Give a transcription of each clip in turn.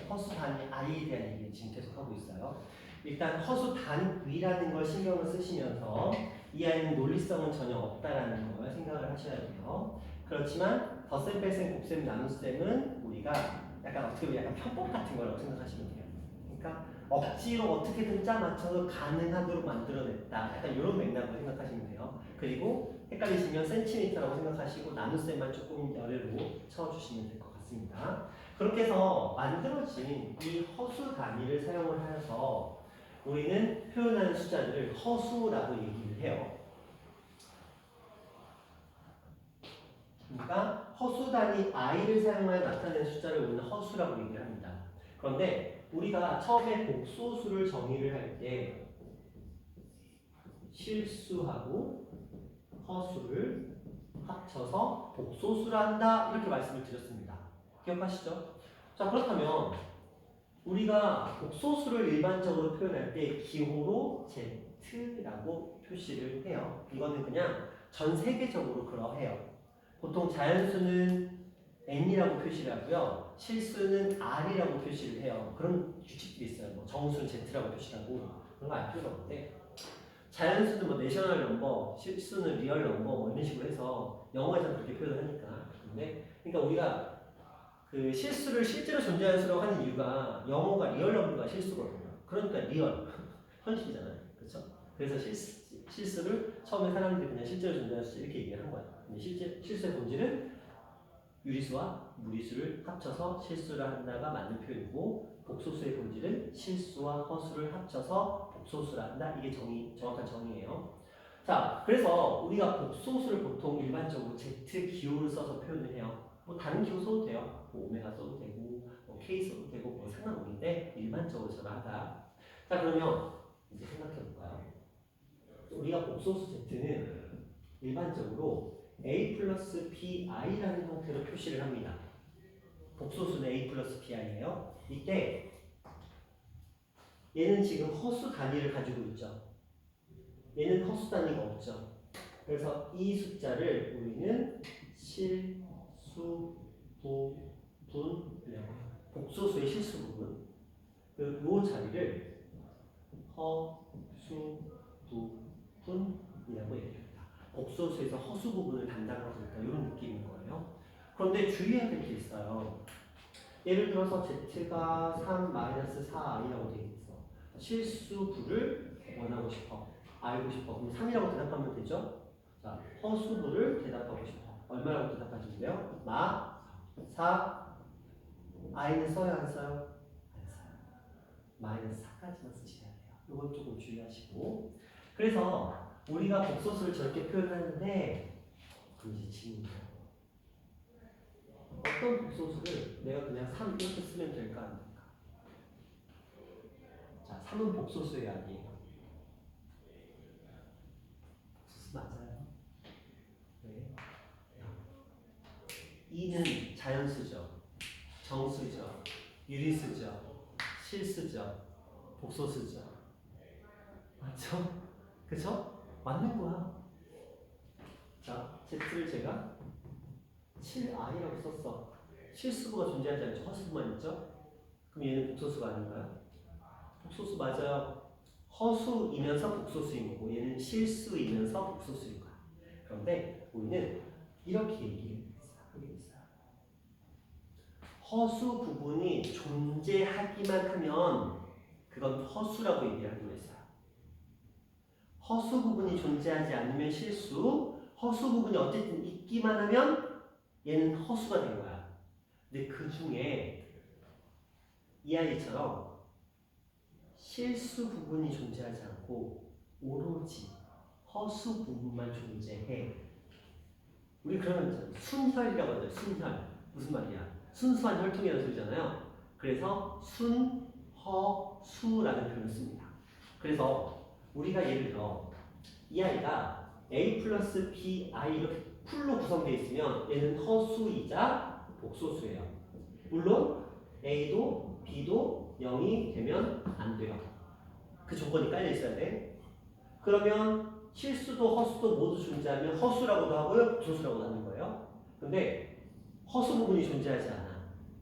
허수 단위 i에 대한 얘기를 지금 계속 하고 있어요. 일단 허수 단위라는 걸 신경을 쓰시면서 이 아이는 논리성은 전혀 없다라는 걸 생각을 하셔야 돼요. 그렇지만 덧셈, 뺄셈, 곱셈, 나눗셈은 우리가 약간 어떻게 보면 약간 편법 같은 거라고 생각하시면 돼요. 그러니까 억지로 어떻게든 짜 맞춰서 가능하도록 만들어냈다. 약간 이런 맥락으로 생각하시면 돼요. 그리고 헷갈리시면 센티미터라고 생각하시고 나눗셈만 조금 열애로 쳐주시면 될 것 같습니다. 그렇게 해서 만들어진 이 허수 단위를 사용을 하여서 우리는 표현하는 숫자들을 허수라고 얘기를 해요. 그러니까 허수 단위 i를 사용하여 나타내는 숫자를 우리는 허수라고 얘기를 합니다. 그런데 우리가 처음에 복소수를 정의를 할 때 실수하고 허수를 합쳐서 복소수를 한다 이렇게 말씀을 드렸습니다. 기억하시죠? 자, 그렇다면 우리가 복소수를 일반적으로 표현할 때 기호로 Z라고 표시를 해요. 이거는 그냥 전 세계적으로 그러해요. 보통 자연수는 N이라고 표시를 하고요. 실수는 R이라고 표시를 해요. 그런 규칙들이 있어요. 뭐 정수는 Z라고 표시하고 그런 거 알 필요가 없는데 자연수는 뭐 내셔널 넘버, 실수는 리얼 넘버 뭐 이런 식으로 해서 영어에서 그렇게 표현을 하니까. 근데 그러니까 우리가 그 실수를 실제로 존재하는 수라고 하는 이유가 영어가 리얼 넘버가 실수거든요. 그러니까 리얼 현실이잖아요. 그렇죠? 그래서 실수를 처음에 사람들이 그냥 실제로 존재하는 수 이렇게 얘기를 한 거예요. 근데 실수의 본질은 유리수와 무리수를 합쳐서 실수를 한다가 맞는 표현이고 복소수의 본질은 실수와 허수를 합쳐서 복소수를 한다. 이게 정확한 정의예요. 자, 그래서 우리가 복소수를 보통 일반적으로 Z 기호를 써서 표현을 해요. 뭐 다른 기호 써도 돼요. 뭐 오메가 써도 되고 뭐 K 써도 되고 뭐 상관없는데 일반적으로 전화하다. 자, 그러면 이제 생각해 볼까요? 우리가 복소수 Z는 일반적으로 A 플러스 BI라는 형태로 표시를 합니다. 복소수는 A 플러스 BI예요. 이때 얘는 지금 허수 단위를 가지고 있죠. 얘는 허수 단위가 없죠. 그래서 이 숫자를 우리는 실수 부분이라고 해요. 복소수의 실수 부분. 그 자리를 허수 부분이라고 얘기해요. 복소수에서 허수 부분을 담당하고 있다 이런 느낌인 거예요. 그런데 주의해야 될 게 있어요. 예를 들어서 Z가 3-4i라고 되어 있어. 실수부를 원하고 싶어. 알고 싶어. 그럼 3이라고 대답하면 되죠? 자, 허수부를 대답하고 싶어. 얼마라고 대답하시는데요? 4, i는 써요 안 써요? 안 써요. 마이너스 4까지만 쓰셔야 돼요. 이건 조금 주의하시고. 그래서 우리가 복소수를 저렇게 표현하는데 그것이 질문이에요. 어떤 복소수를 내가 그냥 3 이렇게 쓰면 될까 안 될까? 자, 3은 복소수의 아니에요. 복소수 맞아요. 네. 2는 자연수죠. 정수죠. 유리수죠. 실수죠. 복소수죠. 맞죠? 그쵸? 맞는 거야. 자, Z를 제가 7i라고 썼어. 실수부가 존재하지 않죠. 허수부만 있죠. 그럼 얘는 복소수가 아닌가요? 복소수 맞아요. 허수이면서 복소수인 거고 얘는 실수이면서 복소수인 거야. 그런데 우리는 이렇게 하고 있어요. 허수 부분이 존재하기만 하면 그건 허수라고 얘기하고 있어요. 허수 부분이 존재하지 않으면 실수, 허수 부분이 어쨌든 있기만 하면 얘는 허수가 된 거야. 근데 그 중에 이 아이처럼 실수 부분이 존재하지 않고 오로지 허수 부분만 존재해. 우리 그러면 순혈이라고 하죠. 순혈. 무슨 말이야? 순수한 혈통이라는 소리잖아요. 그래서 순, 허, 수라는 표현을 씁니다. 그래서 우리가 예를 들어 이 아이가 A 플러스 BI 이렇게 풀로 구성되어 있으면 얘는 허수이자 복소수예요. 물론 A도 B도 0이 되면 안 돼요. 그 조건이 깔려 있어야 돼. 그러면 실수도 허수도 모두 존재하면 허수라고도 하고요, 복소수라고도 하는 거예요. 근데 허수 부분이 존재하지 않아.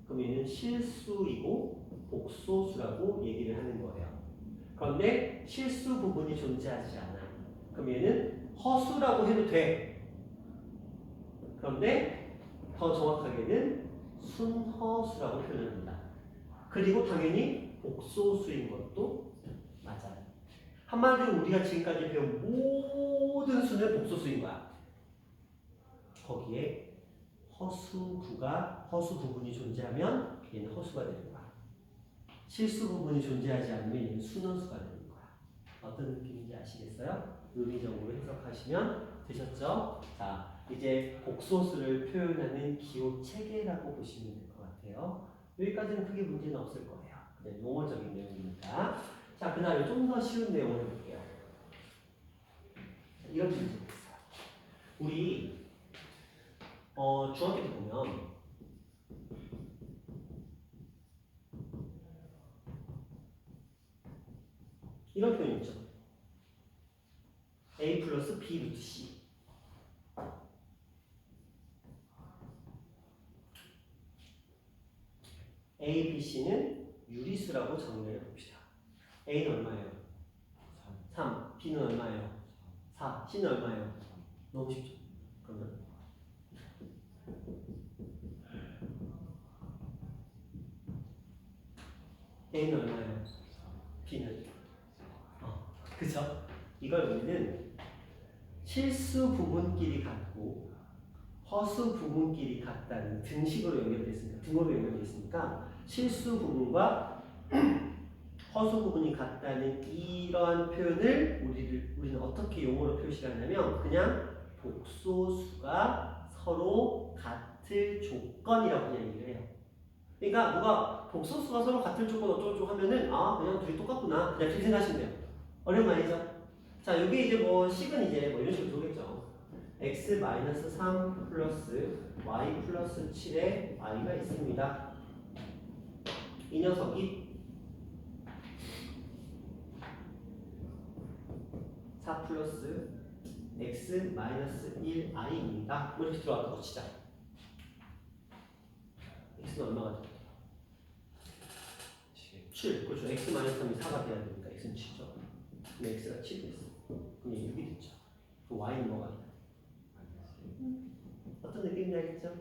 그럼 얘는 실수이고 복소수라고 얘기를 하는 거예요. 그런데 실수 부분이 존재하지 않아. 그럼 얘는 허수라고 해도 돼. 그런데 더 정확하게는 순허수라고 표현합니다. 그리고 당연히 복소수인 것도 맞아요. 한마디로 우리가 지금까지 배운 모든 수는 복소수인 거야. 거기에 허수 부분이 존재하면 얘는 허수가 되는 거야. 실수 부분이 존재하지 않으면 얘는 순허수가 되는 거야. 어떤 느낌인지 아시겠어요? 의미적으로 해석하시면 되셨죠? 자, 이제 복소수를 표현하는 기호 체계라고 보시면 될 것 같아요. 여기까지는 크게 문제는 없을 거예요. 그냥 용어적인 내용이니까. 자, 그 다음에 좀 더 쉬운 내용을 해볼게요. 이런 문제 있어요. 우리 중학교 때 보면 이런 표현 있죠. A 플러스 B 루트 C. A, B, C는 유리수라고 정리해 봅시다. A는 얼마예요? 3. B는 얼마예요? 4. C는 얼마예요? 너무 쉽죠? 그러면 A는 얼마예요? B는? 그죠? 이걸 우리는 실수 부분끼리 같고 허수 부분끼리 같다는 등식으로 연결되어 등으로 연결되어 있으니까 실수 부분과 허수 부분이 같다는 이러한 표현을 우리는 어떻게 용어로 표시를 하냐면 그냥 복소수가 서로 같을 조건이라고 그냥 얘기를 해요. 그러니까 누가 복소수가 서로 같을 조건 어쩌고저쩌고 하면은 그냥 둘이 똑같구나 그냥 그렇게 생각하시면 돼요. 어려운 말이죠. 자, 여기 이제 식은 이제 이런 식으로 들어오겠죠. x-3 플러스 y 플러스 7에 y가 있습니다. 이 녀석이 4 플러스 x 마이너스 1i입니다. 이렇게 들어왔다고 치자. x는 얼마가 돼요? 7. 그렇죠. x 마이너스 3이 4가 돼야 되니까 x는 7죠. 그럼 x가 7이 됐어. 그럼 6이 됐죠. 그럼 y는 뭐가 돼요? 어떤 느낌인지 알겠죠?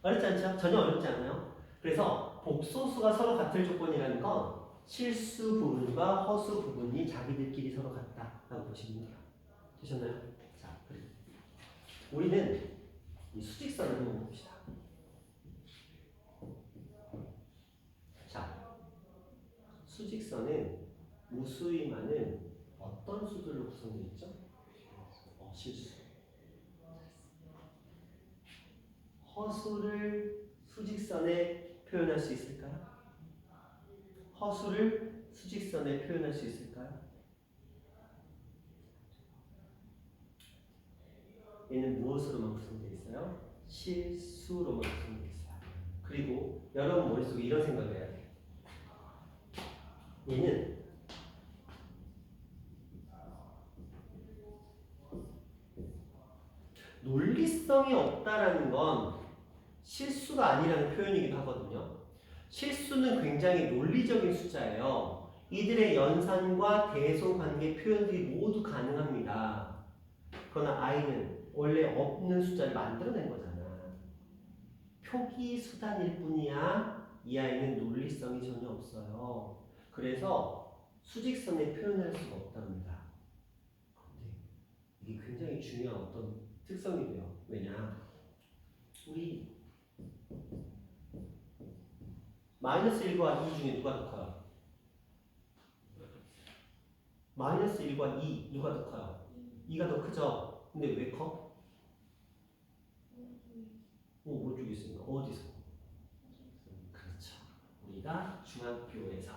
어렵지 않죠? 전혀 어렵지 않아요. 그래서 복소수가 서로 같을 조건이라는 건 실수 부분과 허수 부분이 자기들끼리 서로 같다라고 보시면 돼요. 되셨나요? 자, 그리고 우리는 이 수직선을 한번 봅시다. 자, 수직선은 무수히 많은 어떤 수들로 구성되어 있죠? 실수. 허수를 수직선에 표현할 수 있을까요? 허수를 수직선에 표현할 수 있을까요? 얘는 무엇으로만 구성되어 있어요? 실수로만 구성되어 있어요. 그리고 여러분 머릿속에 이런 생각을 해야 돼요. 얘는 논리성이 없다라는 건 실수가 아니라는 표현이기도 하거든요. 실수는 굉장히 논리적인 숫자예요. 이들의 연산과 대소관계 표현들이 모두 가능합니다. 그러나 i는 원래 없는 숫자를 만들어낸 거잖아. 표기 수단일 뿐이야. 이 아이는 논리성이 전혀 없어요. 그래서 수직선에 표현할 수가 없답니다. 그런데 이게 굉장히 중요한 어떤 특성이 돼요. 왜냐? 우리 마이너스 1과 2 중에 누가 더 커요? 마이너스 1과 2 누가 더 커요? 2가 더 크죠? 근데 왜 커? 오른쪽에 있으니까 어디서? 그렇죠. 우리가 중학교에서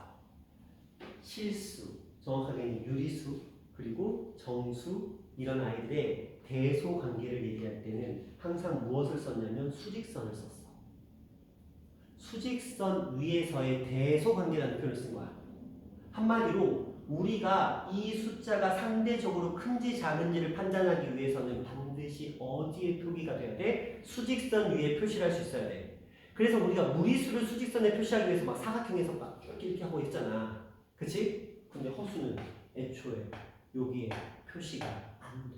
실수, 정확하게는 유리수, 그리고 정수 이런 아이들의 대소관계를 얘기할 때는 항상 무엇을 썼냐면 수직선을 썼어. 수직선 위에서의 대소관계라는 표현을 쓴 거야. 한마디로 우리가 이 숫자가 상대적으로 큰지 작은지를 판단하기 위해서는 반드시 어디에 표기가 돼야 돼? 수직선 위에 표시를 할 수 있어야 돼. 그래서 우리가 무리수를 수직선에 표시하기 위해서 막 사각형에서 막 이렇게 하고 있잖아. 그치? 근데 허수는 애초에 여기에 표시가 안 돼.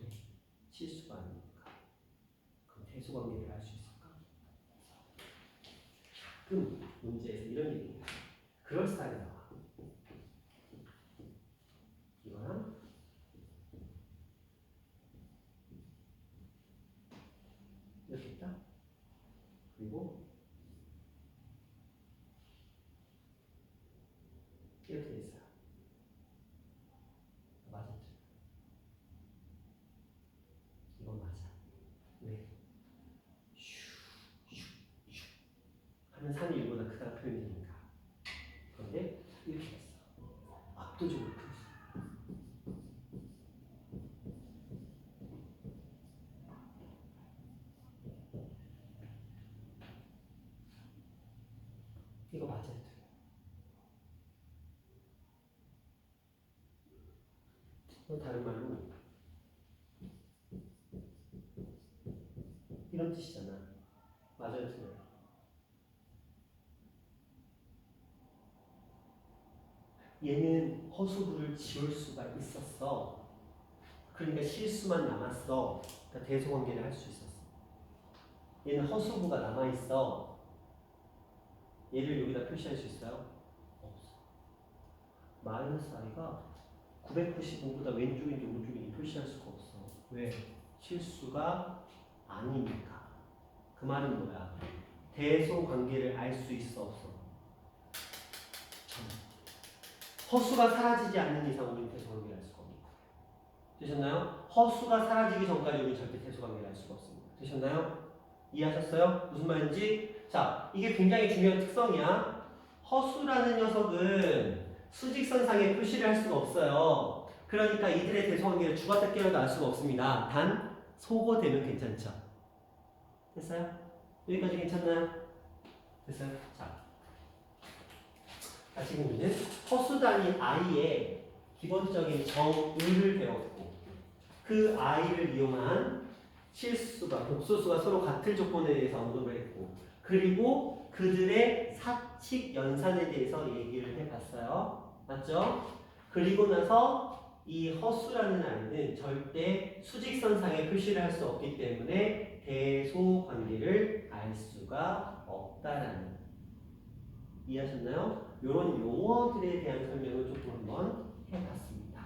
실수가 아니니까. 그럼 대소관계를 알 수 있을까? 가끔 문제에서 이런 얘기가 그럴싸하게 나와. 이거랑 이렇게 있다. 그리고 이렇게 돼 있어요. 맞았죠? 이건 맞아. 왜? 하면 3이 1보다 크다가 표현되니까. 그런데 이렇게 됐어. 압도적으로 크지. 이거 맞아요. 다른 말로 이런 뜻이잖아. 맞아요, 틀려요. 얘는 허수부를 지울 수가 있었어. 그러니까 실수만 남았어. 그러니까 대소관계를 할 수 있었어. 얘는 허수부가 남아있어. 얘를 여기다 표시할 수 있어요? 없어. 마이너스 i가 995보다 왼쪽인지 오른쪽인지 표시할 수가 없어. 왜? 실수가 아니니까. 그 말은 뭐야? 대소관계를 알 수 있어, 없어? 허수가 사라지지 않는 이상 우리는 대소관계를 알 수가 없습니다. 되셨나요? 허수가 사라지기 전까지 우리는 절대 대소관계를 알 수가 없습니다. 되셨나요? 이해하셨어요? 무슨 말인지? 자, 이게 굉장히 중요한 특성이야. 허수라는 녀석은 수직선상에 표시를 할 수가 없어요. 그러니까 이들의 대소관계를 죽었다 깨어나도 알 수가 없습니다. 단, 소거되면 괜찮죠? 됐어요? 여기까지 괜찮나요? 됐어요? 자, 지금 우리는 허수 단위 i의 기본적인 정의를 배웠고 그 i를 이용한 실수가, 복소수가 서로 같을 조건에 대해서 언급을 했고 그리고 그들의 사칙 연산에 대해서 얘기를 해봤어요. 맞죠? 그리고 나서 이 허수라는 아이는 절대 수직선상에 표시를 할 수 없기 때문에 대소관계를 알 수가 없다라는. 이해하셨나요? 이런 용어들에 대한 설명을 조금 한번 해봤습니다.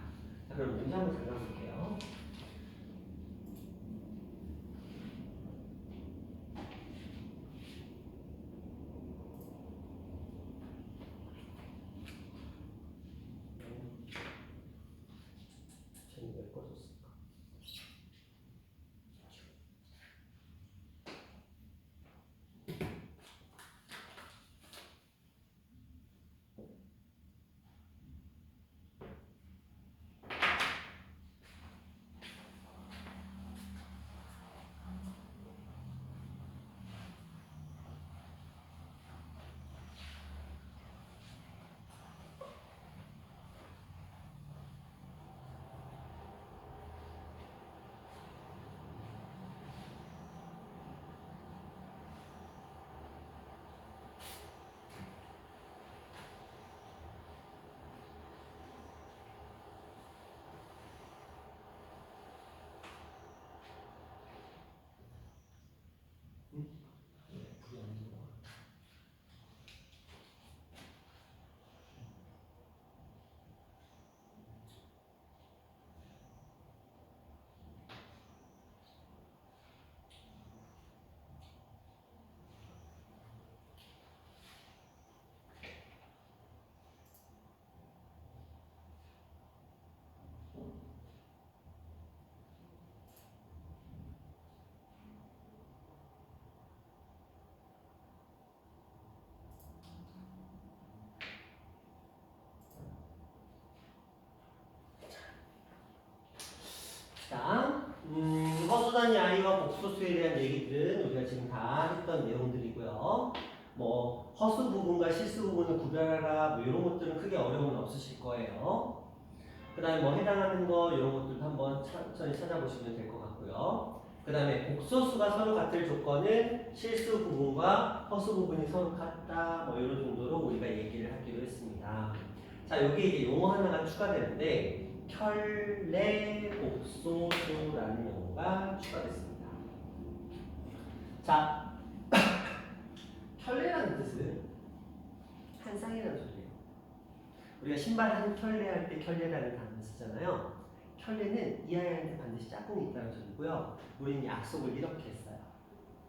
자, 그럼 문제 한번 잘 가볼게요. 쟤는 왜 꺼졌을까? 자, 허수단위 i와 복소수에 대한 얘기들은 우리가 지금 다 했던 내용들이고요. 뭐 허수 부분과 실수 부분을 구별하라 뭐 이런 것들은 크게 어려움은 없으실 거예요. 그 다음에 뭐 해당하는 거 이런 것들도 한번 천천히 찾아보시면 될 것 같고요. 그 다음에 복소수가 서로 같을 조건은 실수 부분과 허수 부분이 서로 같다. 뭐 이런 정도로 우리가 얘기를 하기로 했습니다. 자, 여기 이제 용어 하나가 추가되는데 켤레 복소수라는 용어가 추가됐습니다. 자, 켤레라는 뜻은 한 쌍이라는 소리예요. 우리가 신발 한 켤레 할 때 켤레라는 단어 쓰잖아요. 켤레는 이 아이한테 반드시 짝꿍이 있다는 소리고요. 우리는 약속을 이렇게 했어요.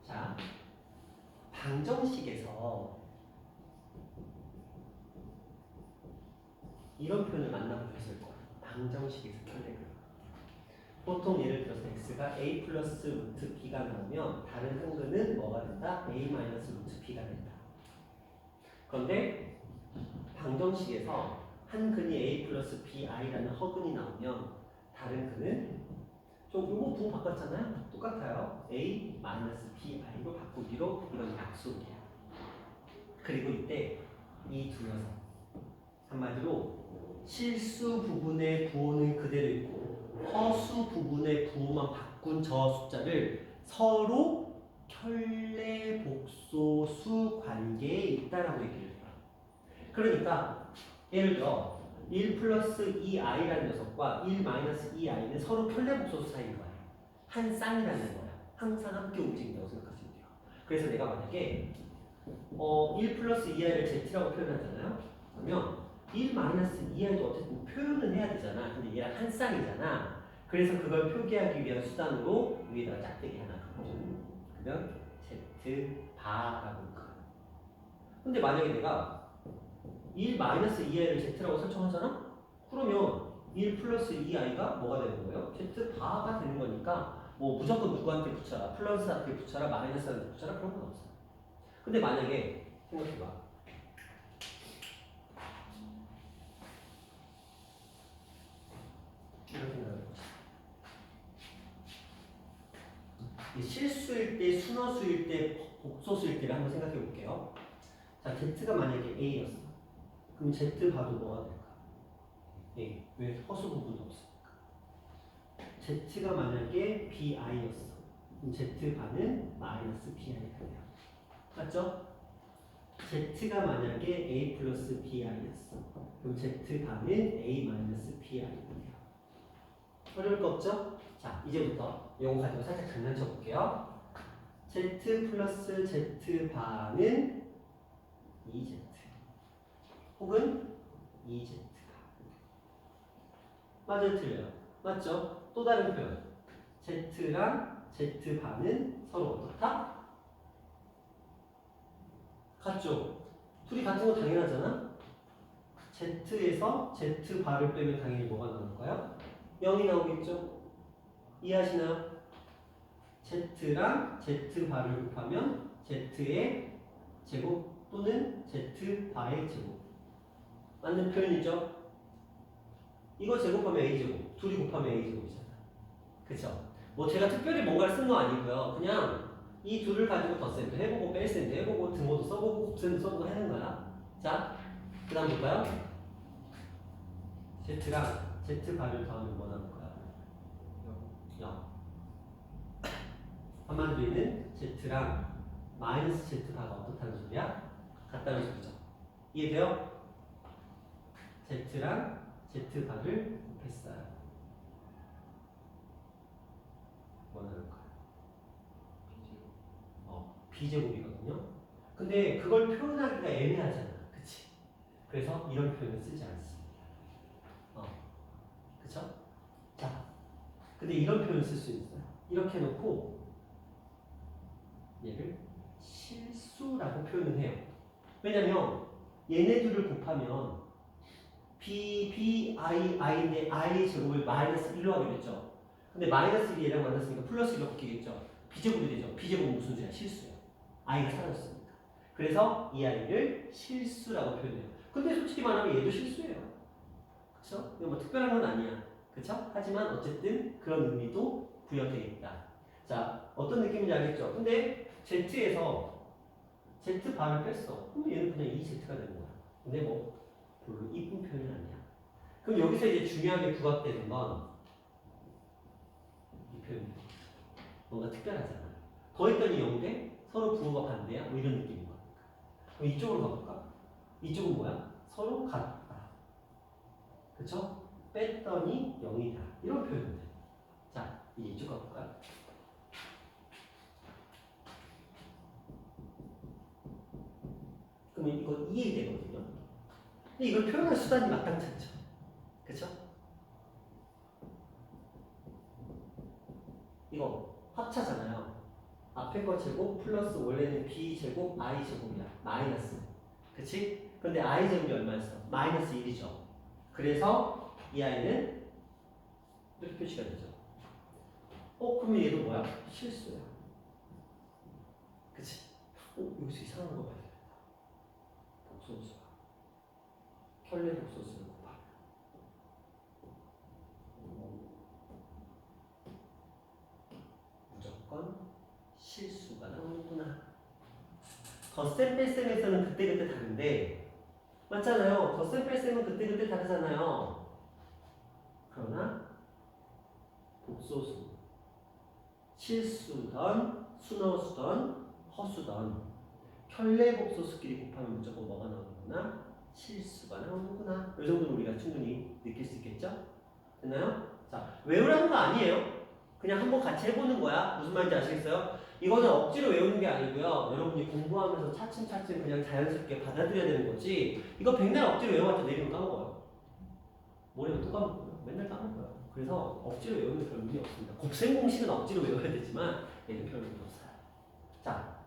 자, 방정식에서 이런 표현을 만나보셨을 거예요. 방정식에서 켤레가. 보통 예를 들어서 x가 a 플러스 루트 b가 나오면 다른 한근은 뭐가 된다? a 마이너스 루트 b가 된다. 그런데 방정식에서 한 근이 a 플러스 bi라는 허근이 나오면 다른 근은 좀 요거 부호 바꿨잖아요. 똑같아요. a 마이너스 bi로 바꾸기로 이건 약속이에요. 그리고 이때 이 두 녀석 한마디로 실수 부분의 부호는 그대로 있고 허수 부분의 부호만 바꾼 저 숫자를 서로 켤레 복소수 관계에 있다라고 얘기를 해요. 그러니까 예를 들어 1 플러스 2i라는 녀석과 1 마이너스 2i는 서로 켤레 복소수 사이인 거야. 한 쌍이라는 거야. 항상 함께 움직인다고 생각하시면 돼요. 그래서 내가 만약에 1 플러스 2i를 z라고 표현하잖아요. 그러면 1 마이너스 2i도 어쨌든 표현은 해야 되잖아. 근데 얘랑 한 쌍이잖아. 그래서 그걸 표기하기 위한 수단으로 위에다가 짝대기 하나 그려줘. 그러면 z 바라고 그려. 근데 만약에 내가 1 마이너스 2i를 z라고 설정하잖아? 그러면 1 플러스 2i가 뭐가 되는 거예요? z 바가 되는 거니까 뭐 무조건 누구한테 붙여라. 플러스한테 붙여라. 마이너스한테 붙여라. 그런 건 없어. 근데 만약에 생각해봐. 이런 생각을 해보자. 실수일 때, 순허수일 때, 복소수일 때를 한번 생각해 볼게요. 자, z가 만약에 a였어. 그럼 z 바도 뭐가 될까? a. 왜? 허수 부분이 없으니까. z가 만약에 bi였어. 그럼 z 바는 마이너스 bi가 돼요. 맞죠? z가 만약에 a 플러스 bi였어. 그럼 z 바는 a 마이너스 bi가 돼요. 어려울 거 없죠? 자, 이제부터 이거 가지고 살짝 장난쳐 볼게요. z 플러스 z 바는 2z 혹은 2z 바. 맞아요, 틀려요? 맞죠? 또 다른 표현. z랑 z 바는 서로 어떻다? 같죠? 둘이 같은 거 당연하잖아? z에서 z 바를 빼면 당연히 뭐가 나올까요? 0이 나오겠죠? 이해하시나요? z랑 z 바를 곱하면 z의 제곱 또는 z 바의 제곱. 맞는 표현이죠? 이거 제곱하면 a 제곱, 둘이 곱하면 a 제곱이잖아. 그쵸? 뭐 제가 특별히 뭔가를 쓴 거 아니고요. 그냥 이 둘을 가지고 덧셈도 해보고 뺄셈도 해보고 등호도 써보고 곱셈도 써보고 하는 거야. 자, 그 다음 볼까요? z랑 z 바를 더하면 뭐 나올 거야? 0. 한마디로 얘는 z랑 마이너스 z 바가 어떻다는 소리야? 같다는 소리죠. 이해돼요? z랑 z 바를 곱했어요. 뭐 나올까요? b제곱이거든요. 근데 그걸 표현하기가 애매하잖아. 그치? 그래서 이런 표현을 쓰지 않습니다. 그쵸? 자, 근데 이런 표현을 쓸 수 있어요. 이렇게 해놓고 얘를 실수라고 표현을 해요. 왜냐면 얘네 둘을 곱하면 b, i인데 i 제곱을 마이너스 1로 하게 됐죠. 근데 마이너스 1이 얘랑 만났으니까 플러스 1로 바뀌겠죠. b제곱이 되죠. b제곱은 무슨 수야? 실수야. i가 사라졌으니까. 그래서 이 i를 실수라고 표현해요. 근데 솔직히 말하면 얘도 실수예요. 그쵸? 이거 뭐 특별한 건 아니야. 그쵸? 하지만 어쨌든 그런 의미도 부여되어 있다. 자, 어떤 느낌인지 알겠죠? 근데 z에서 z 바를 뺐어. 그럼 얘는 그냥 2z가 되는 거야. 근데 뭐 별로 이쁜 표현은 아니야. 그럼 여기서 이제 중요하게 부각되는 건 이 표현입니다. 뭔가 특별하잖아. 더했더니 0대 서로 부호가 반대야? 뭐 이런 느낌인 거야. 그럼 이쪽으로 가볼까? 이쪽은 뭐야? 서로 같다. 그쵸? 뺐더니 0이다. 이런 표현들. 자, 이제 이쪽 가볼까요? 그러면 이거 2이 되거든요. 근데 이걸 표현할 수단이 마땅치 않죠. 그쵸? 이거 합차잖아요. 앞에 거 제곱 플러스 원래는 b 제곱 i 제곱이야. 마이너스. 그치? 근데 i 제곱이 얼마였어? 마이너스 1이죠. 그래서 이 i는 이렇게 표시가 되죠. 그러면 얘도 뭐야? 실수야. 그치? 여기서 이상한 거 봐야 돼. 복소수가. 켤레 복소수는 곱하기. 무조건 실수가 나오는구나. 덧셈 뺄셈에서는 그때그때 다른데 맞잖아요. 덧셈 뺄셈은 그때그때 다르잖아요. 그러나 복소수 실수던 순어수던 허수던 켤레 복소수끼리 곱하면 무조건 뭐가 나오는구나? 실수가 나오는구나. 이 정도는 우리가 충분히 느낄 수 있겠죠? 됐나요? 자, 외우라는 거 아니에요. 그냥 한번 같이 해보는 거야. 무슨 말인지 아시겠어요? 이거는 억지로 외우는 게 아니고요. 여러분이 공부하면서 차츰차츰 그냥 자연스럽게 받아들여야 되는 거지. 이거 백날 억지로 외워봤자 내일은 까먹어요. 모레는 또 까먹고요. 맨날 까먹어요. 그래서 억지로 외우는 별 의미 없습니다. 곱셈 공식은 억지로 외워야 되지만 얘는 별 의미 없어요. 자,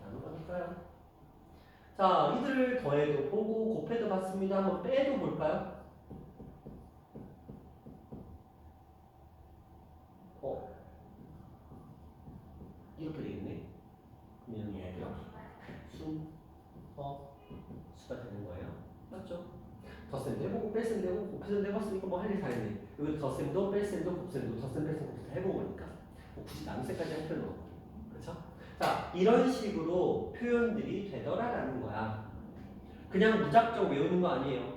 나눠볼까요? 자, 이들을 더해도 보고 곱해도 봤습니다. 한번 빼도 볼까요? 이렇게 되겠네. 그러면 얘가요. 수가 되는 거예요. 맞죠? 덧셈도 해보고 뺄셈도 해보고 곱셈도 해봤으니까 뭐 할 일 다 했네. 여기 덧셈도 뺄셈도 곱셈도 덧셈 뺄셈 곱셈 해본 거니까 뭐 굳이 남색까지 할 필요는 없고. 그렇죠? 자, 이런 식으로 표현들이 되더라라는 거야. 그냥 무작정 외우는 거 아니에요.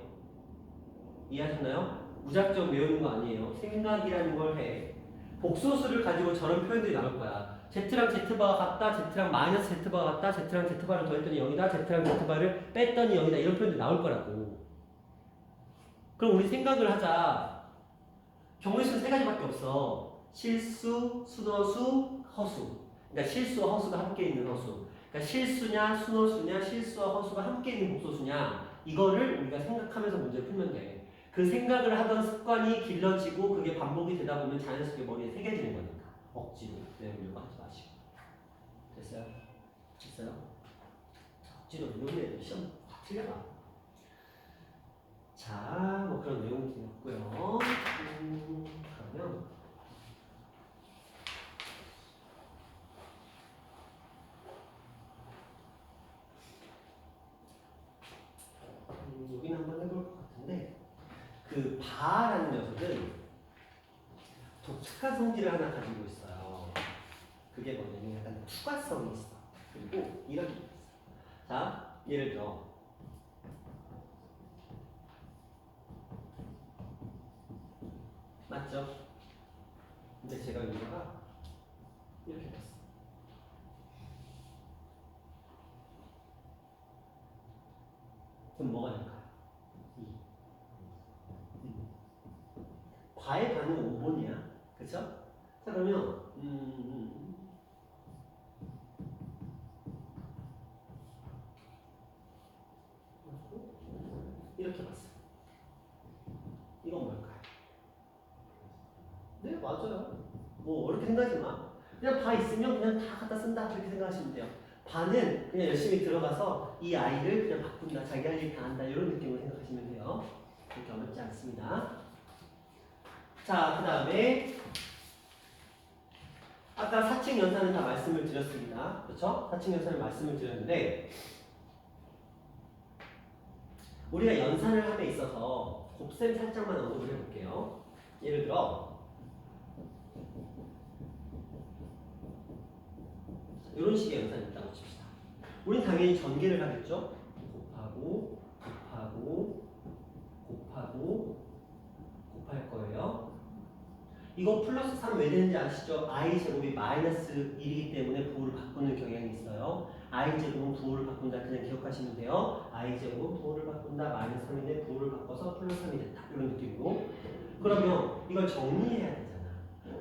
이해하셨나요? 무작정 외우는 거 아니에요. 생각이라는 걸 해. 복소수를 가지고 저런 표현들이 나올 거야. Z랑 Z바가 같다, Z랑 마이너스 Z바가 같다, Z랑 Z바를 더했더니 0이다, Z랑 Z바를 뺐더니 0이다. 이런 표현들이 나올 거라고. 그럼 우리 생각을 하자. 경우의 수는 세 가지밖에 없어. 실수, 순어수, 허수. 그러니까 실수와 허수가 함께 있는 허수. 그러니까 실수냐, 순어수냐, 실수와 허수가 함께 있는 복소수냐. 이거를 우리가 생각하면서 문제를 풀면 돼. 그 생각을 하던 습관이 길러지고 그게 반복이 되다 보면 자연스럽게 머리에 새겨지는 거니까. 억지로 외우려고 하지 마시고. 됐어요? 됐어요? 억지로 외우는 애들 시험 다 틀려봐. 자, 뭐 그런 내용이 있고요. 그러면 여기는 한번 해볼 것 같은데 그 바라는 녀석은 독특한 성질을 하나 가지고 있어요. 그게 뭐냐면 약간 투과성이 있어. 그리고 이런 게 있어. 자, 예를 들어 맞죠? 근데 제가 여기다가 이렇게 했어. 그럼 뭐가 될까요? 바의 반은 5번이야. 그쵸? 자, 그러면 이렇게 봤어. 이건 뭘까요? 네, 맞아요. 뭐 어렵게 생각하지 마. 그냥 바 있으면 그냥 다 갖다 쓴다. 그렇게 생각하시면 돼요. 바는 그냥 열심히 들어가서 이 아이를 그냥 바꾼다. 자기 할 일 다 한다. 이런 느낌으로 생각하시면 돼요. 그렇게 어렵지 않습니다. 자, 그 다음에 아까 사칙 연산은 다 말씀을 드렸습니다. 그렇죠? 사칙 연산을 말씀을 드렸는데 우리가 연산을 함에 있어서 곱셈 살짝만 언급을 해볼게요. 예를 들어 이런 식의 연산이 있다고 칩시다. 우린 당연히 전개를 하겠죠? 곱하고 곱하고 곱하고 곱할 거예요. 이거 플러스 3 왜 되는지 아시죠? i제곱이 마이너스 1이기 때문에 부호를 바꾸는 경향이 있어요. i제곱은 부호를 바꾼다. 그냥 기억하시면 돼요. i제곱은 부호를 바꾼다. 마이너스 3인데 부호를 바꿔서 플러스 3이 됐다. 이런 느낌으로. 그러면 이걸 정리해야 되잖아.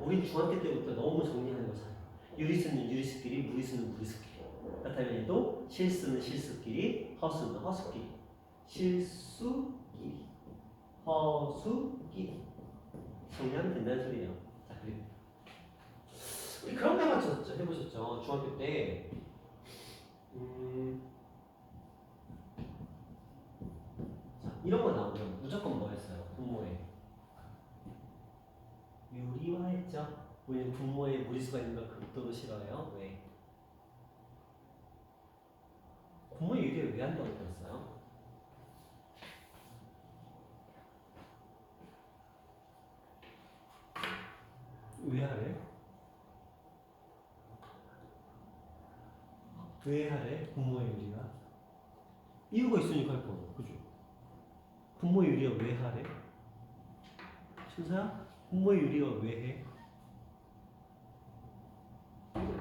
우리 중학교 때부터 너무 정리하는 거잖아. 유리수는 유리수끼리, 무리수는 무리수끼리. 그렇다면 얘도 실수는 실수끼리, 허수는 허수끼리. 실수끼리, 허수끼리. 정리하면 된다는 소리예요. 자, 그리고 우리 그런 데만 해보셨죠? 중학교 때 자, 이런 거 나오면 무조건 뭐 했어요? 분모에 유리화했죠? 우리는 분모에 무리수가 있는 걸 극도로 싫어해요. 왜? 분모에 유리화 왜 한다고 그랬어요? 왜 하래? 왜 하래? 분모의 유리화? 이유가 있으니까 할 거야. 그죠? 분모의 유리화 왜 하래? 준서야? 분모의 유리화 왜 해?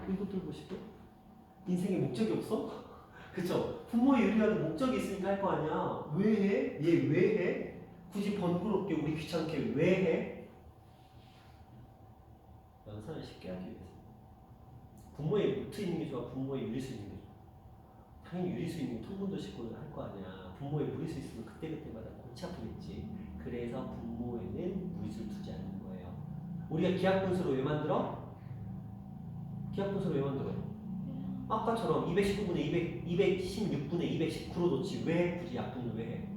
이것들 보시고 인생에 목적이 없어? 그쵸? 부모의 유리화도 목적이 있으니까 할 거 아니야. 왜 해? 얘 왜 해? 굳이 번거롭게 우리 귀찮게 왜 해? 연산을 쉽게 하기 위해서. 부모의 루트 있는 게 좋아? 부모의 유리수 있는 게 좋아? 당연히 유리수 있는 게 통분도 싣고 할 거 아니야. 부모의 무리수 있으면 그때그때마다 골치 아프겠지. 그래서 분모에는 무리수를 두지 않는 거예요. 우리가 기하분수로 왜 만들어? 기하분수로 왜 만들어? 아까처럼 219분의 216분의 219로 놓지. 왜 굳이 약분을 왜 해?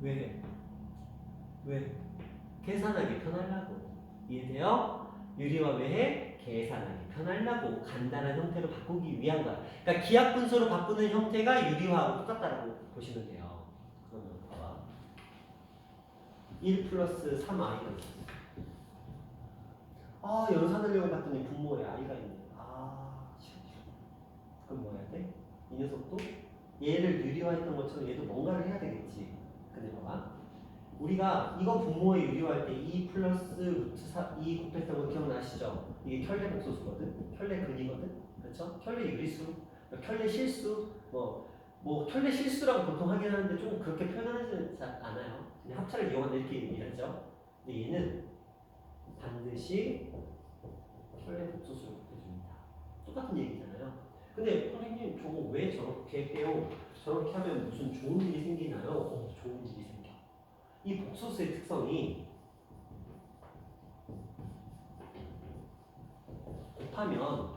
왜 해? 왜? 계산하기 편하려고. 이해돼요? 유리화 왜 해? 계산하기 편하려고. 간단한 형태로 바꾸기 위한 거야. 그러니까 기하분수로 바꾸는 형태가 유리화하고 똑같다고 보시면 돼요. 그러면 봐봐. 1 플러스 3i가 있어. 아, 연산하려고 봤더니 분모에 i가 있네. 아, 싫어. 그럼 뭐 해야 돼? 이 녀석도 얘를 유리화했던 것처럼 얘도 뭔가를 해야 되겠지. 근데 봐봐. 우리가 이거 분모에 유리화할 때 2 플러스 루트 2 곱했던 거 기억나시죠? 이게 켤레 복소수거든? 켤레 근이거든? 그렇죠? 켤레 유리수, 켤레 실수, 뭐 켤레 실수라고 보통 하긴 하는데 좀 그렇게 표현하지는 잘 않아요. 그냥 합차를 이용한다 이렇게 얘기하죠. 근데 얘는 반드시 켤레 복소수를 곱해줍니다. 똑같은 얘기잖아요. 근데 선생님 저거 왜 저렇게 해요? 저렇게 하면 무슨 좋은 일이 생기나요? 좋은 일이 생겨. 이 복소수의 특성이 곱하면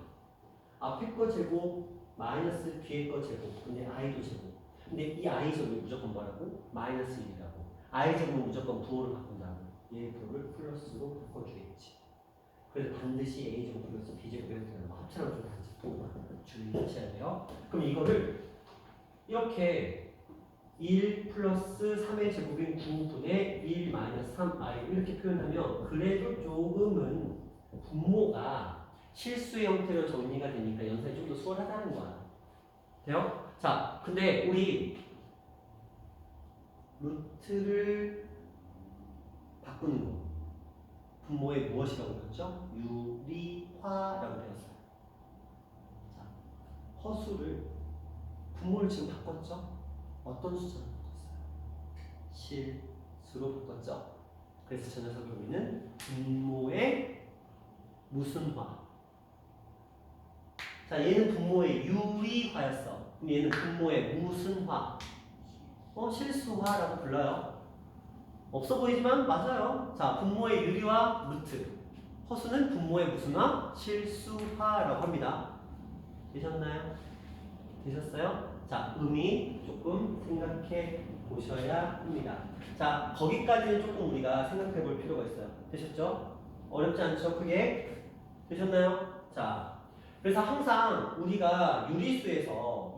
앞에 거 제곱 마이너스 뒤에 거 제곱 근데 i도 제곱. 근데 이 i 제곱이 무조건 뭐라고? 마이너스 1이라고. i 제곱은 무조건 부호를 바꾼다고. 얘 부호를 플러스로 바꿔주겠지. 그래서 반드시 a 제곱 플러스 b 제곱 이렇게 되는 거 합쳐서 좀 주의하셔야 돼요. 그럼 이거를 이렇게 1 플러스 3의 제곱인 9분의 1 마이너스 3i 이렇게 표현하면 그래도 조금은 분모가 실수의 형태로 정리가 되니까 연산이 좀 더 수월하다는 거야. 돼요? 자, 근데 우리 루트를 바꾸는 거 분모의 무엇이라고 배웠죠? 유리화라고 배웠어요. 자, 허수를 분모를 지금 바꿨죠? 어떤 숫자로 바꿨어요? 실수로 바꿨죠? 그래서 저 녀석을 우리는 분모의 무슨 화? 자, 얘는 분모의 유리화였어. 그럼 얘는 분모의 무슨 화? 실수화라고 불러요. 없어 보이지만 맞아요. 자, 분모의 유리화 루트. 허수는 분모의 무슨 화? 실수화라고 합니다. 되셨나요? 되셨어요? 자, 의미 조금 생각해 보셔야 합니다. 자, 거기까지는 조금 우리가 생각해 볼 필요가 있어요. 되셨죠? 어렵지 않죠? 크게? 되셨나요? 자, 그래서 항상 우리가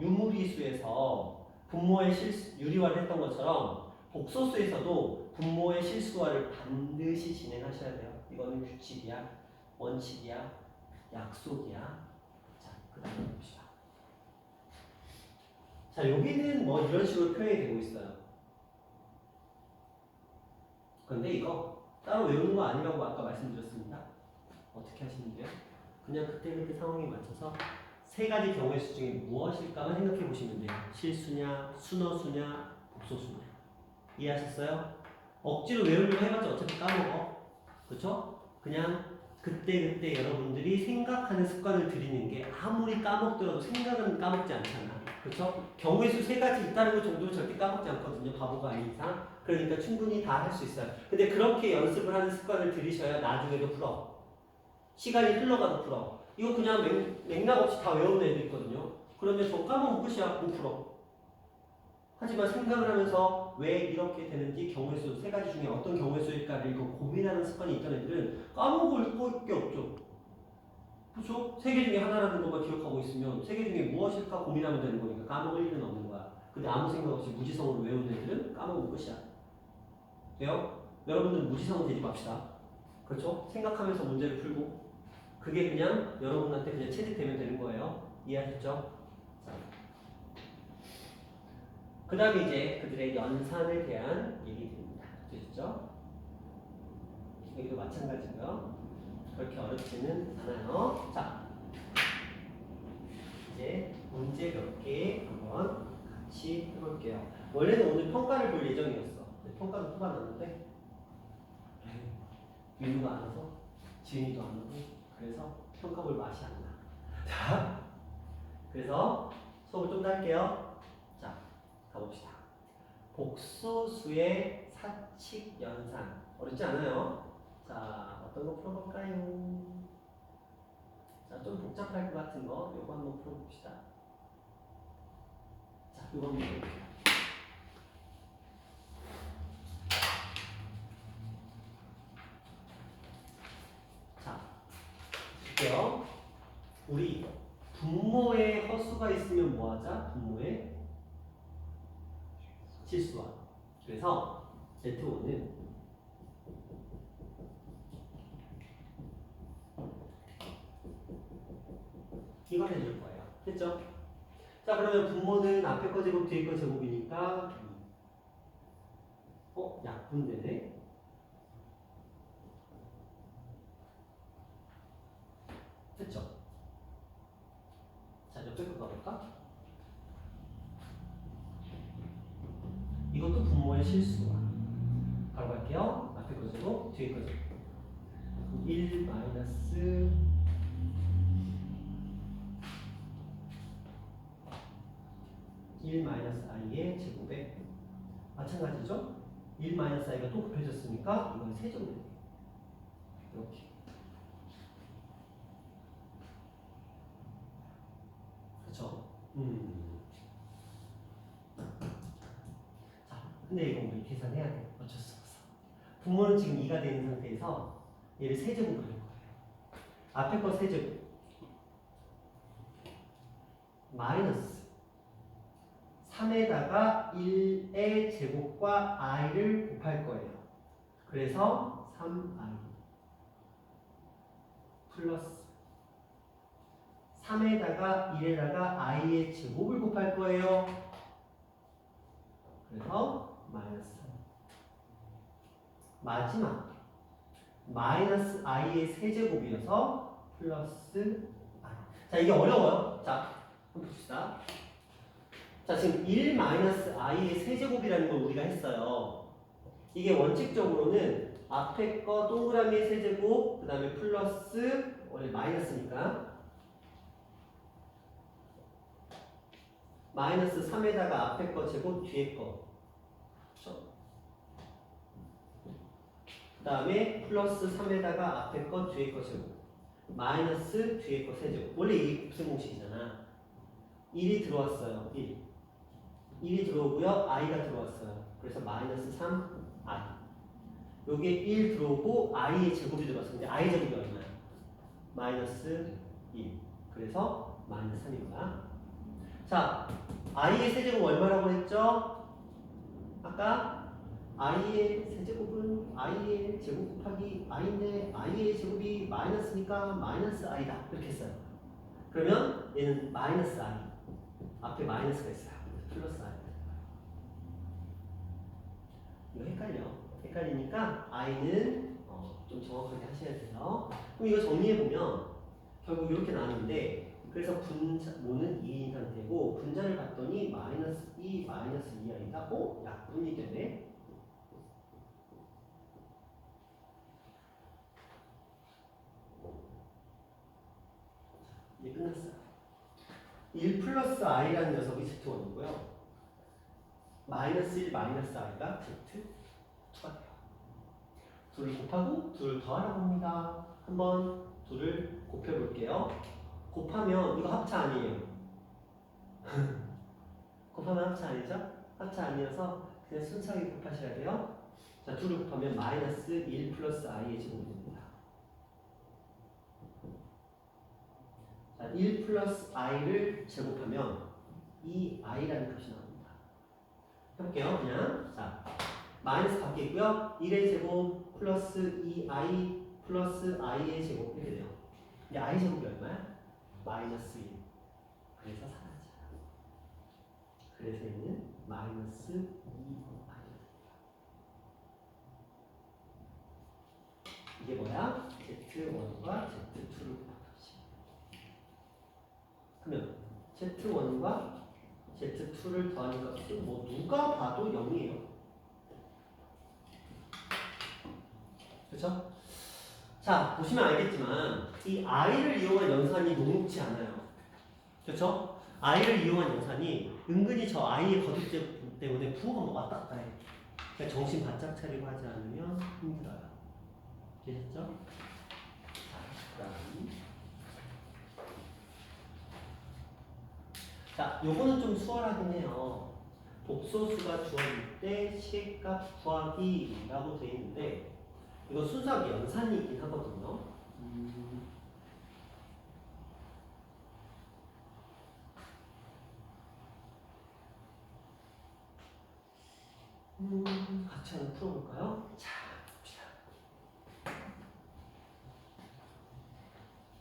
유무리수에서 분모의 유리화를 했던 것처럼 복소수에서도 분모의 실수화를 반드시 진행하셔야 돼요. 이거는 규칙이야, 원칙이야, 약속이야. 자, 그 다음에 봅시다. 자, 여기는 뭐 이런 식으로 표현이 되고 있어요. 근데 이거 따로 외우는 거 아니라고 아까 말씀드렸습니다. 어떻게 하시면 돼요? 그냥 그때그때 상황에 맞춰서 세 가지 경우의 수 중에 무엇일까만 생각해 보시면 돼요. 실수냐, 순어수냐, 복소수냐. 이해하셨어요? 억지로 외우려고 해봤자 어차피 까먹어. 그렇죠? 그냥 그때그때 여러분들이 생각하는 습관을 들이는 게 아무리 까먹더라도 생각은 까먹지 않잖아. 그렇죠? 경우의 수 세 가지 있다는 것 정도는 절대 까먹지 않거든요. 바보가 아닌 이상. 그러니까 충분히 다 할 수 있어요. 근데 그렇게 연습을 하는 습관을 들이셔야 나중에도 풀어. 시간이 흘러가도 풀어. 이거 그냥 맥락 없이 다 외우는 애들 있거든요. 그러면 저 까먹으면 끝이야. 못 풀어. 하지만 생각을 하면서 왜 이렇게 되는지 경우의 수 세 가지 중에 어떤 경우의 수일까를 이거 고민하는 습관이 있던 애들은 까먹을 게 없죠. 그렇죠? 세 개 중에 하나라는 것만 기억하고 있으면 세 개 중에 무엇일까 고민하면 되는 거니까 까먹을 일은 없는 거야. 근데 아무 생각 없이 무지성으로 외우는 애들은 까먹으면 끝이야. 돼요? 여러분들 무지성은 되지 맙시다. 그렇죠? 생각하면서 문제를 풀고 그게 그냥 여러분한테 그냥 체득되면 되는 거예요. 이해하셨죠? 그 다음에 이제 그들의 연산에 대한 얘기들입니다. 되셨죠? 여기도 마찬가지고요. 그렇게 어렵지는 않아요. 자, 이제 문제 몇 개 한번 같이 해볼게요. 원래는 오늘 평가를 볼 예정이었어. 평가도 뽑아놨는데 윤우가 안 와서 지은이도 안 오고 그래서 평가 볼 맛이 안 나. 자, 그래서 수업을 좀 더 할게요. 자, 가봅시다. 복소수의 사칙 연산. 어렵지 않아요? 자, 어떤 거 풀어볼까요? 자, 좀 복잡할 것 같은 거 요거 한번 풀어봅시다. 자, 요거 한번 풀어볼게요. 자, 볼게요. 우리 분모에 허수가 있으면 뭐하자? 분모에 실수와. 그래서 Z5는 이걸 해줄 거예요. 됐죠? 자, 그러면 분모는 앞에 거 제곱, 뒤에 거 제곱이니까 약분되네. 됐죠? 자, 옆에 거 가볼까? 이것도 분모의 실수와. 바로 갈게요. 앞에 거 제곱, 뒤에 거 제곱. 1 마이너스 1 마이너스 i의 제곱에 마찬가지죠? 1 마이너스 i가 또 곱해졌으니까 이건 세제곱이에요. 이렇게. 그쵸? 자, 근데 이거 우리 계산해야 돼. 어쩔 수 없어. 분모는 지금 2가 되는 상태에서 얘를 세제곱으로 할 거예요. 앞에 거 세제곱 마이너스 3에다가 1의 제곱과 i를 곱할 거예요. 그래서 3i 플러스 3에다가 1에다가 i의 제곱을 곱할 거예요. 그래서 마이너스 3. 마지막 마이너스 i의 세제곱이어서 플러스 i. 자, 이게 어려워요. 자, 한번 봅시다. 자, 지금 1 마이너스 i의 세제곱이라는 걸 우리가 했어요. 이게 원칙적으로는 앞에 거 동그라미의 세제곱, 그 다음에 플러스, 원래 마이너스니까 마이너스 3에다가 앞에 거 제곱, 뒤에 거. 그렇죠? 그 다음에 플러스 3에다가 앞에 거, 뒤에 거 제곱. 마이너스 뒤에 거 세제곱. 원래 이게 곱셈 공식이잖아. 1이 들어왔어요. 1이 들어오고요. i가 들어왔어요. 그래서 마이너스 3i. 여기에 1 들어오고 i의 제곱이 들어왔어요. 근데 i 제곱이 얼마야? 마이너스 1. 그래서 마이너스 3입니다. 자, i의 세제곱 얼마라고 했죠? 아까 i의 세제곱은 i의 제곱 곱하기 i인데 i의 제곱이 마이너스니까 마이너스 i다. 이렇게 했어요. 그러면 얘는 마이너스 i. 앞에 마이너스가 있어요. 플러스 i. 이거 헷갈려. 헷갈리니까 i는 좀 정확하게 하셔야 돼요. 그럼 이거 정리해보면 결국 이렇게 나왔는데 그래서 모는 2인 상태고 분자를 봤더니 마이너스 2, 마이너스 2i가 약분이 되네. 이제 끝났어요. 1 플러스 i라는 녀석이 z1이고요. 마이너스 1, 마이너스 i가 z2가 돼요. 둘을 곱하고 둘을 더하라고 합니다. 한번 둘을 곱해볼게요. 곱하면 이거 합차 아니에요. 곱하면 합차 아니죠? 합차 아니어서 그냥 순수하게 곱하셔야 돼요. 자, 둘을 곱하면 마이너스 1 플러스 i의 제곱입니다. 자, 1 플러스 i를 제곱하면 2i라는 값이 나옵니다. 해볼게요. 그냥 자, 마이너스 밖에 있고요. 1의 제곱 플러스 2i 플러스 i의 제곱 이렇게 돼요. 근데 i 제곱이 얼마야? 마이너스 1. 그래서 사라져요. 그래서 얘는 마이너스 2i가 됩니다. 이게 뭐야? z1과 z2를 곱한 값이에요. 그러면 z1과 z2를 더하는 값은 뭐 누가 봐도 0이에요. 그렇죠? 자, 보시면 알겠지만 이 i를 이용한 연산이 녹록지 않아요. 그렇죠? i를 이용한 연산이 은근히 저 i의 거듭제 때문에 부호가 뭐 왔다 갔다 해. 그러니까 정신 바짝 차리고 하지 않으면 힘들어요. 되셨죠? 자, 요거는 좀 수월하긴 해요. 복소수가 주어질 때 시계값 구하기라고 되어 있는데 이거 순수하게 연산이긴 하거든요. 같이 한번 풀어볼까요? 자, 봅시다.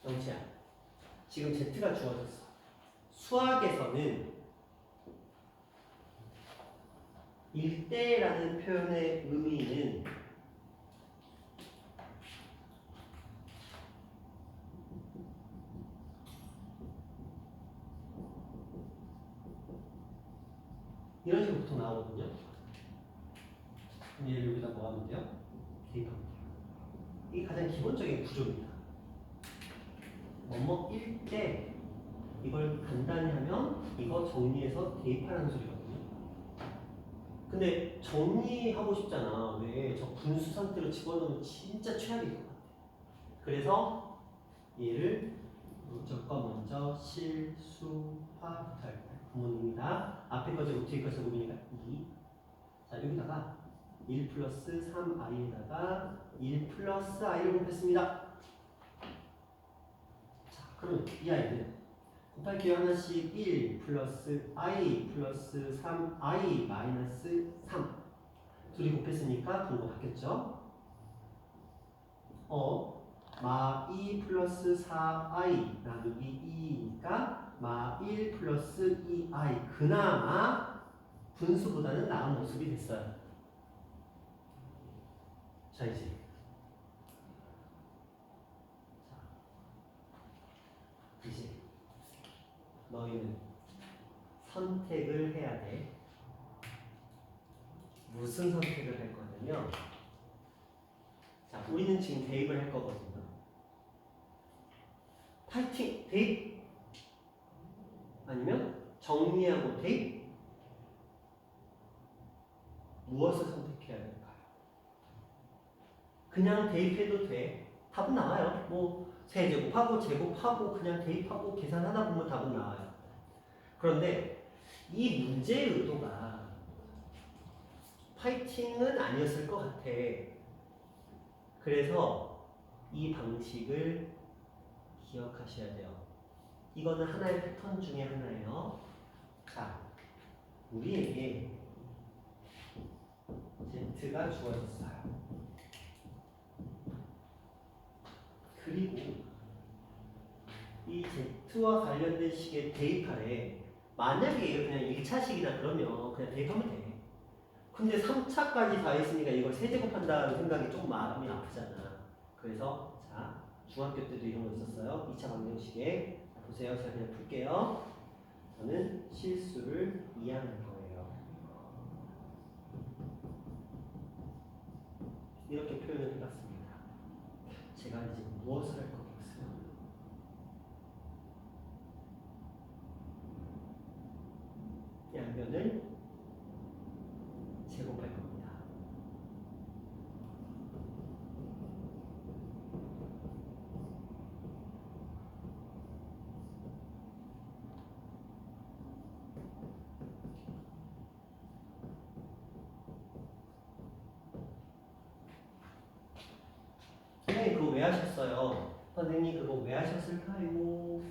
영치야, 지금 Z가 주어졌어. 수학에서는 일대라는 표현의 의미는 이런 식으로 보통 나오거든요. 그럼 얘를 여기다 뭐 하면 돼요? 대입하면 돼요. 이게 가장 기본적인 구조입니다. 뭐뭐 1대 이걸 간단히 하면 이거 정리해서 대입하라는 소리거든요. 근데 정리하고 싶잖아. 왜? 저 분수 상태로 집어넣으면 진짜 최악일 것 같아. 그래서 얘를 무조건 먼저 실수화부터 할 거예요. 부모님이다. 앞에 거 제곱 뒤에 거 제곱이니까 2. 자, 여기다가 1 플러스 3i에다가 1 플러스 i를 곱했습니다. 자, 그러면 이 i는 곱할게요. 하나씩 1 플러스 i 플러스 3i 마이너스 3 둘이 곱했으니까 분모 바뀌었죠? 마 2 플러스 4i 나누기 2니까 마 1 플러스 2i 그나마 분수보다는 나은 모습이 됐어요. 자, 이제 너희는 선택을 해야 돼. 무슨 선택을 할 거냐면, 자, 우리는 지금 대입을 할 거거든요. 파이팅! 대입! 아니면 정리하고 대입? 무엇을 선택해야 될까요? 그냥 대입해도 돼. 답은 나와요. 뭐 세제곱하고 제곱하고 그냥 대입하고 계산하다 보면 답은 나와요. 그런데 이 문제의 의도가 파이팅은 아니었을 것 같아. 그래서 이 방식을 기억하셔야 돼요. 이거는 하나의 패턴 중에 하나예요. 자, 우리에게 Z가 주어졌어요. 그리고 이 Z와 관련된 식에 대입하래. 만약에 이거 그냥 1차식이다 그러면 그냥 대입하면 돼. 근데 3차까지 다 했으니까 이걸 세제곱한다는 생각이 좀 마음이 아프잖아. 그래서 자 중학교 때도 이런 거 있었어요. 2차 방정식에 보세요. 제가 그냥 풀게요. 저는 실수를 이해하는 거예요. 이렇게 표현을 해봤습니다. 제가 이제 무엇을 할 거겠어요? 양변을 제곱할 겁니다. 선생님 그거 왜 하셨어요? 선생님 그거 왜 하셨을까요?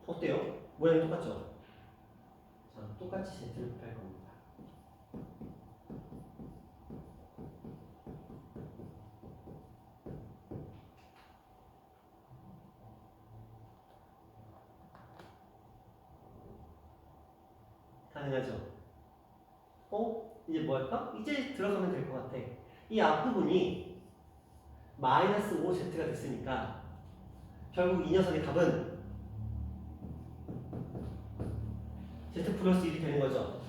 어때요? 모양이 똑같죠? 자, 똑같이 Z를 곱할 겁니다. 가능하죠? 이제 뭐 할까? 이제 들어가면 될 것 같아. 이 앞부분이 마이너스 5Z가 됐으니까 결국 이 녀석의 답은 Z 플러스 1이 되는 거죠.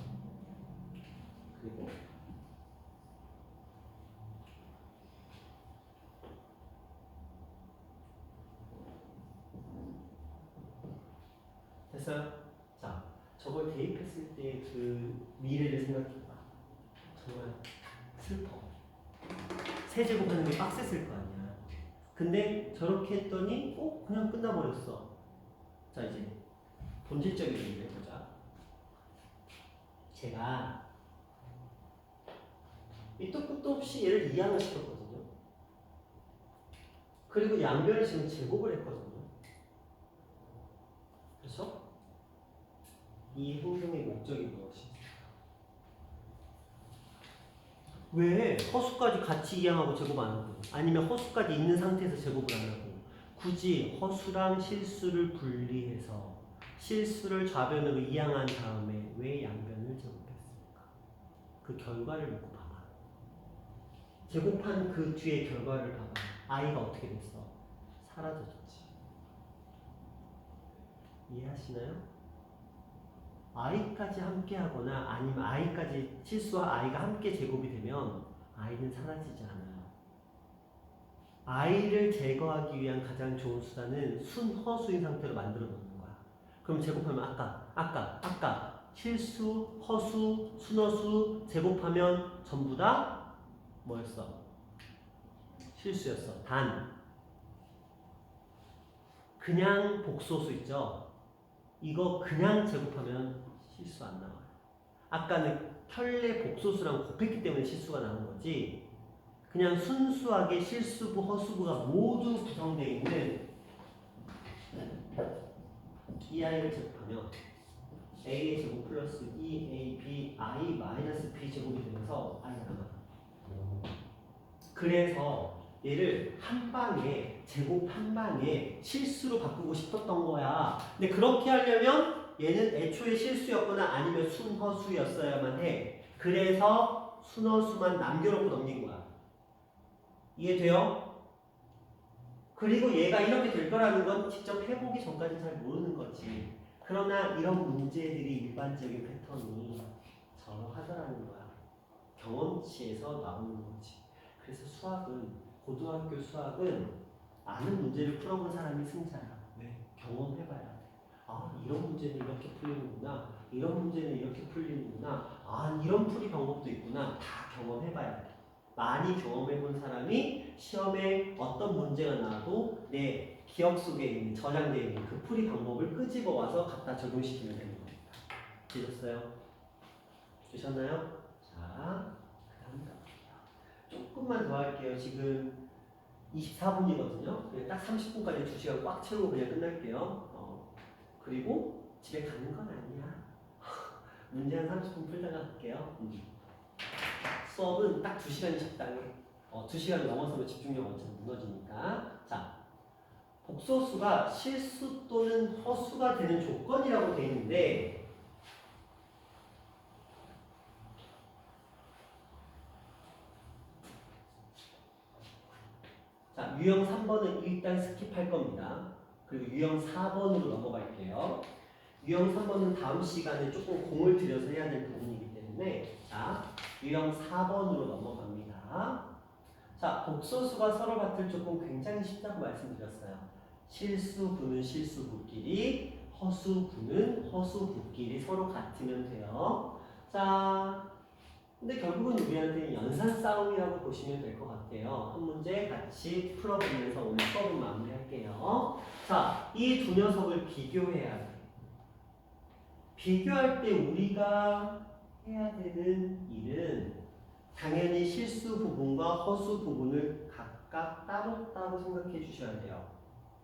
그리고 됐어요? 자, 저걸 대입했을 때 그 미래를 생각해봐. 정말 슬퍼. 세제곱하는 게 빡셌을 거 아니야. 근데 저렇게 했더니 그냥 끝나버렸어. 자, 이제 본질적인 얘기를 해보자. 제가 밑도 끝도 없이 얘를 이항을 시켰거든요. 그리고 양변을 지금 제곱을 했거든요. 그래서 이 행동의 목적이 무엇인지. 왜 허수까지 같이 이항하고 제곱 안 하고, 아니면 허수까지 있는 상태에서 제곱을 안 하고, 굳이 허수랑 실수를 분리해서 실수를 좌변으로 이항한 다음에 왜 양변을 제곱했습니까? 그 결과를 놓고 봐봐. 제곱한 그 뒤에 결과를 봐봐. i가 어떻게 됐어? 사라져졌지. 이해하시나요? i까지 함께 하거나 아니면 i까지 실수와 i가 함께 제곱이 되면 i는 사라지지 않아요. i를 제거하기 위한 가장 좋은 수단은 순허수인 상태로 만들어 놓는 거야. 그럼 제곱하면 아까 실수, 허수, 순허수 제곱하면 전부 다 뭐였어? 실수였어. 단 그냥 복소수 있죠? 이거 그냥 제곱하면 실수 안 나와요. 아까는 켤레 복소수랑 곱했기 때문에 실수가 나온 거지. 그냥 순수하게 실수부, 허수부가 모두 구성되어 있는 이 i를 제곱하면 a의 제곱 플러스 2ab i 마이너스 b 제곱이 되면서 i가 남아요. 그래서 얘를 한 방에 제곱 한 방에 실수로 바꾸고 싶었던 거야. 근데 그렇게 하려면 얘는 애초에 실수였거나 아니면 순허수였어야만 해. 그래서 순허수만 남겨놓고 넘긴 거야. 이해돼요? 그리고 얘가 이렇게 될 거라는 건 직접 해보기 전까지 잘 모르는 거지. 그러나 이런 문제들이 일반적인 패턴이 저러하더라는 거야. 경험치에서 나오는 거지. 그래서 수학은 고등학교 수학은 아는 문제를 풀어본 사람이 승자야. 왜? 경험해봐야 돼. 이런 문제는 이렇게 풀리는구나. 이런 문제는 이렇게 풀리는구나. 이런 풀이 방법도 있구나. 다 경험해봐야 돼. 많이 경험해본 사람이 시험에 어떤 문제가 나와도 내 기억 속에 있는 저장되어 있는 그 풀이 방법을 끄집어 와서 갖다 적용시키면 되는 겁니다. 되셨어요? 되셨나요? 자, 그다음 조금만 더 할게요. 지금 24분이거든요. 그냥 딱 30분까지 2시간 꽉 채우고 그냥 끝날게요. 그리고 집에 가는 건 아니야. 문제 한 30분 풀다가 갈게요. 수업은 딱 2시간이 적당해. 2시간 넘어서면 집중력 완전 무너지니까. 자, 복소수가 실수 또는 허수가 되는 조건이라고 되어 있는데 자, 유형 3번은 일단 스킵할 겁니다. 그리고 유형 4번으로 넘어갈게요. 유형 3번은 다음 시간에 조금 공을 들여서 해야 될 부분이기 때문에 자, 유형 4번으로 넘어갑니다. 자, 복소수가 서로 같을 조건 굉장히 쉽다고 말씀드렸어요. 실수분은 실수분끼리, 허수분은 허수분끼리 서로 같으면 돼요. 자, 근데 결국은 우리한테는 연산 싸움이라고 보시면 될 것 같아요. 한 문제 같이 풀어보면서 오늘 수업은 마무리할게요. 자, 이 두 녀석을 비교해야 돼. 비교할 때 우리가 해야 되는 일은 당연히 실수 부분과 허수 부분을 각각 따로따로 생각해 주셔야 돼요.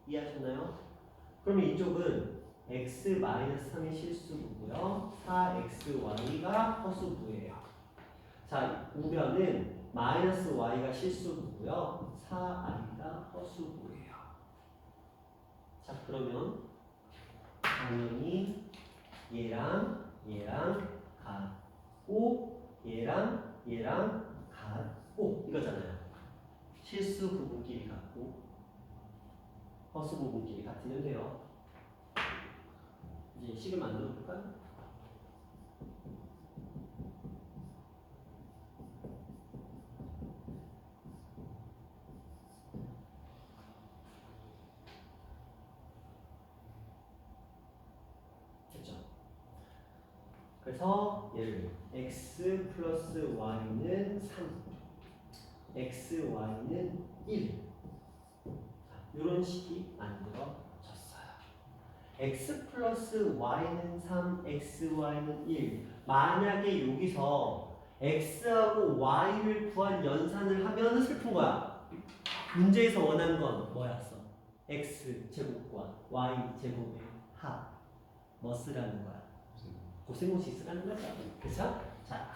이해하셨나요? 그러면 이쪽은 x-3이 실수부고요. 4xy가 허수부예요. 자, 우변은 -y가 실수부고요. 4i가 허수부예요. 자, 그러면 당연히 얘랑 같고 얘랑 같고 이거잖아요. 실수 부분끼리 같고 허수 부분끼리 같으면 돼요. 이제 식을 만들어 볼까요? 됐죠? 그래서 얘를 x 플러스 y는 3, xy는 1 이런 식이 만들어졌어요. x 플러스 y는 3, xy는 1 만약에 여기서 x하고 y를 구한 연산을 하면 슬픈 거야. 문제에서 원하는 건 뭐였어? x 제곱과 y 제곱의 합 뭐 쓰라는 거야? 고생고시 쓰라는 거죠. 그쵸? 자,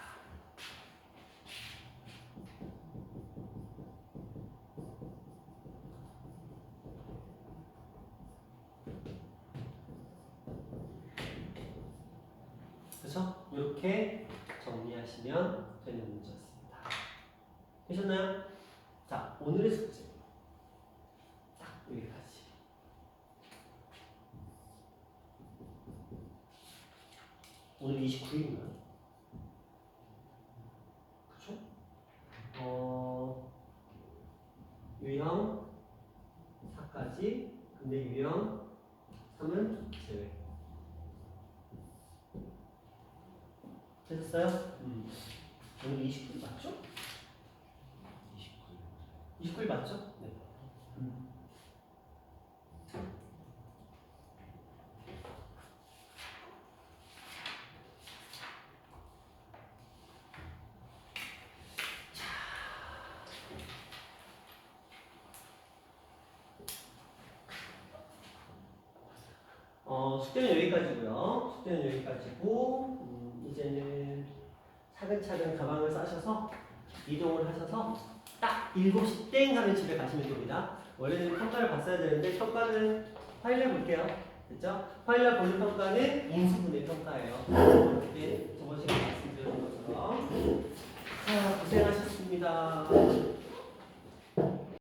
그쵸? 이렇게 정리하시면 되는 문제였습니다. 되셨나요? 자, 오늘의 숙제 딱 여기까지. 오늘 29일인가요? 그쵸? 유형 4까지 근데 유형 3은 제외. 되셨어요? 오늘 29일 맞죠? 29일 맞죠? 네. 숙제는 여기까지고요. 숙제는 여기까지고 이제는 차근차근 가방을 싸셔서 이동을 하셔서 딱 7시 땡 하면 집에 가시면 됩니다. 원래는 평가를 봤어야 되는데 평가는 파일을 볼게요. 됐죠? 파일을 보는 평가는 인수분해 평가예요. 이렇게 저번 시간에 말씀드렸던 것처럼. 고생하셨습니다.